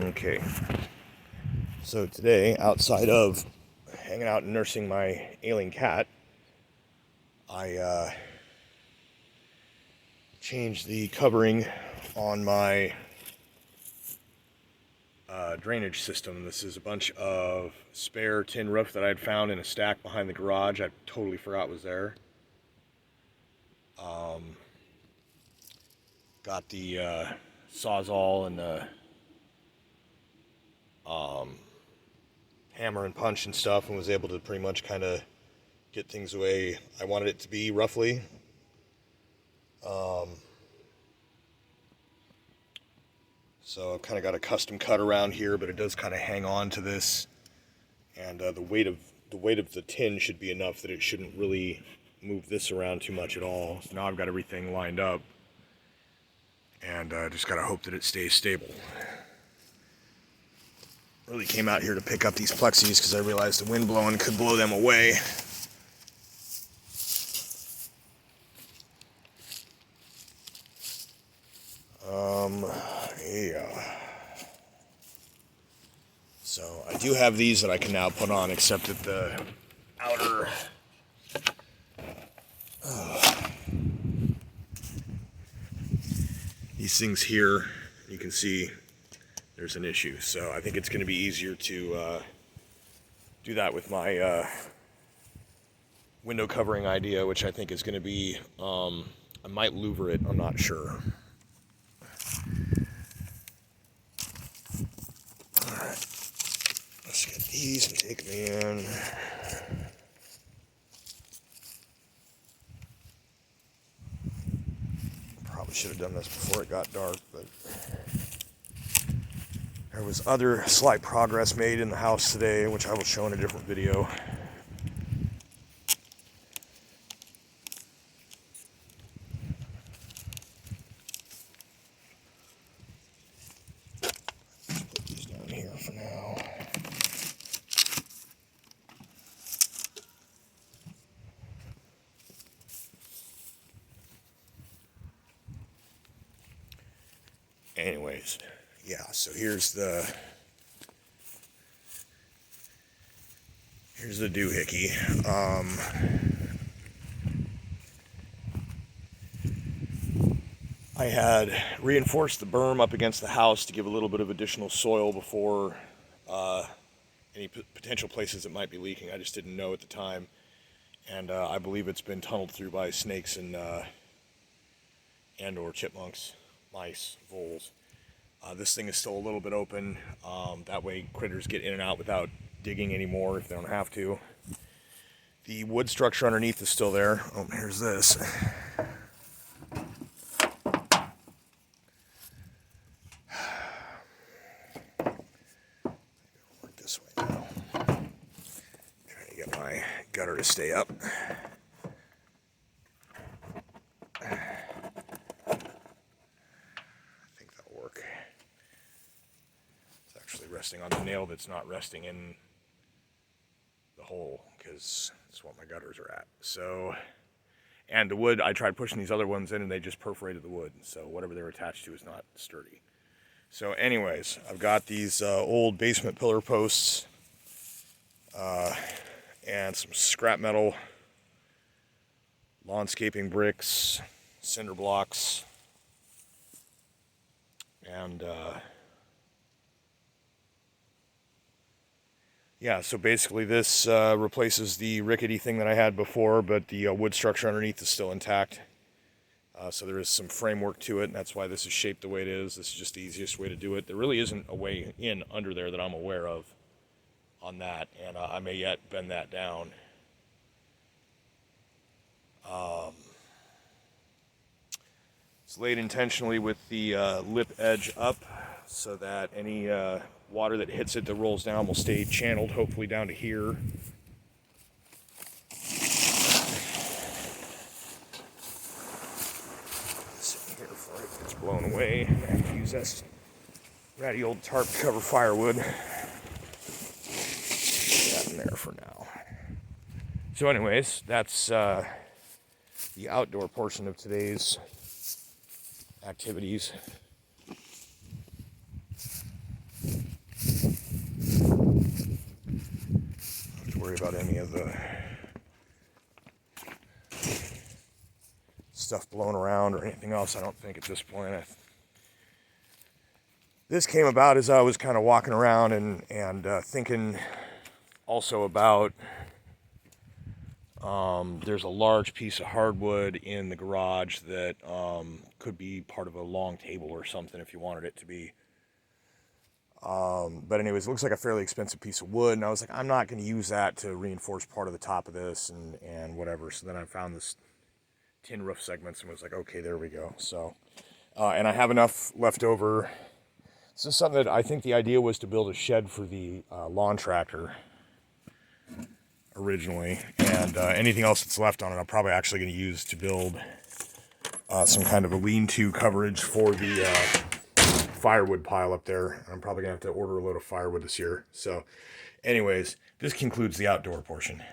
Okay, so today, outside of hanging out and nursing my ailing cat, I changed the covering on my drainage system. This is a bunch of spare tin roof that I had found in a stack behind the garage. I totally forgot was there. Got the Sawzall and the hammer and punch and stuff, and was able to pretty much kind of get things the way I wanted it to be, roughly. So I've kind of got a custom cut around here, but it does kind of hang on to this, and the weight of the tin should be enough that it shouldn't really move this around too much at all. So now I've got everything lined up, and just gotta hope that it stays stable. Really came out here to pick up these plexis because I realized the wind blowing could blow them away. Yeah. So I do have these that I can now put on, except that the outer these things here, you can see there's an issue. So I think it's going to be easier to do that with my window covering idea, which I think is going to be, I might louver it, I'm not sure. Alright, let's get these and take them in. Probably should have done this before it got dark, but there was other slight progress made in the house today, which I will show in a different video. Let's put these down here for now. Anyways, yeah, so here's the doohickey. I had reinforced the berm up against the house to give a little bit of additional soil before any potential places it might be leaking. I just didn't know at the time, and I believe it's been tunneled through by snakes and or chipmunks, mice, voles. This thing is still a little bit open. That way critters get in and out without digging anymore if they don't have to. The wood structure underneath is still there. Oh, here's this. Work this way now. Trying to get my gutter to stay up. Resting on the nail that's not resting in the hole, because that's what my gutters are at. So, and the wood, I tried pushing these other ones in and they just perforated the wood, so whatever they're attached to is not sturdy. So anyways, I've got these old basement pillar posts and some scrap metal, lawnscaping bricks, cinder blocks, and yeah, so basically this replaces the rickety thing that I had before, but the wood structure underneath is still intact. So there is some framework to it, and that's why this is shaped the way it is. This is just the easiest way to do it. There really isn't a way in under there that I'm aware of on that, and I may yet bend that down. It's laid intentionally with the lip edge up so that any water that hits it that rolls down will stay channeled, hopefully down to here. Sitting here before it gets blown away. I have to use this ratty old tarp to cover firewood. Put that in there for now. So anyways, that's the outdoor portion of today's activities. worry about any of the stuff blowing around or anything else, I don't think, at this point. This came about as I was kind of walking around and thinking also about there's a large piece of hardwood in the garage that could be part of a long table or something if you wanted it to be. But anyways, it looks like a fairly expensive piece of wood, and I was like, I'm not going to use that to reinforce part of the top of this and whatever. So then I found this tin roof segments and was like, okay, there we go. So, and I have enough left over. This is something that I think the idea was to build a shed for the lawn tractor originally, and anything else that's left on it, I'm probably actually going to use to build some kind of a lean-to coverage for the firewood pile up there. I'm probably going to have to order a load of firewood this year. So, anyways, this concludes the outdoor portion.